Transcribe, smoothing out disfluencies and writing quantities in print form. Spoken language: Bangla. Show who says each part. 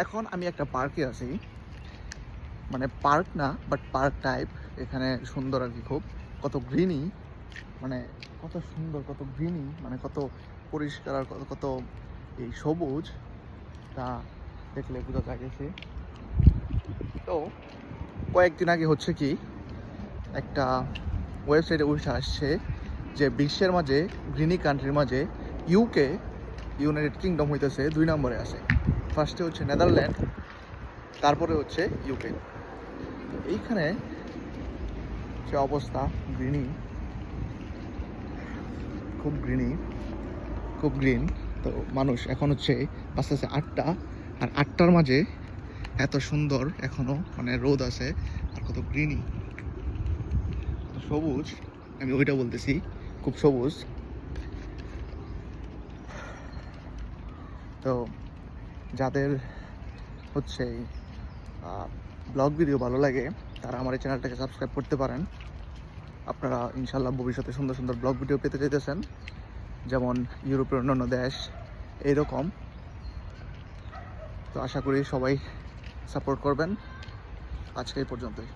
Speaker 1: এখন আমি একটা পার্কে আছি, মানে পার্ক না বাট পার্ক টাইপ। এখানে সুন্দর আর কি, খুব কত গ্রিনি, মানে কত সুন্দর, কত গ্রিনি, মানে কত পরিষ্কার আর কত কত এই সবুজ, তা দেখলে বোঝা যাচ্ছে। তো কয়েকদিন আগে হচ্ছে কি একটা ওয়েবসাইটে উঠে আসছে যে বিশ্বের মাঝে গ্রিনি কান্ট্রির মাঝে ইউকে, ইউনাইটেড কিংডম হইতেছে 2 নম্বরে আছে। ফার্স্টে হচ্ছে নেদারল্যান্ড, তারপরে হচ্ছে ইউকে। এইখানে যে অবস্থা, গ্রিনি, খুব গ্রিনি, খুব গ্রিন। তো মানুষ এখন হচ্ছে আস্তে আস্তে 8টা, আর 8টার মাঝে এত সুন্দর এখনো, মানে রোদ আছে আর কত গ্রিনি, কত সবুজ। আমি ওইটা বলতেছি, খুব সবুজ। তো যাদের হচ্ছে ব্লগ ভিডিও ভালো লাগে তারা আমার এই চ্যানেলটাকে সাবস্ক্রাইব করতে পারেন। আপনারা ইনশাল্লাহ ভবিষ্যতে সুন্দর সুন্দর ব্লগ ভিডিও পেতে চাইতেছেন, যেমন ইউরোপের অন্যান্য দেশ এইরকম। তো আশা করি সবাই সাপোর্ট করবেন। আজকে এই পর্যন্তই।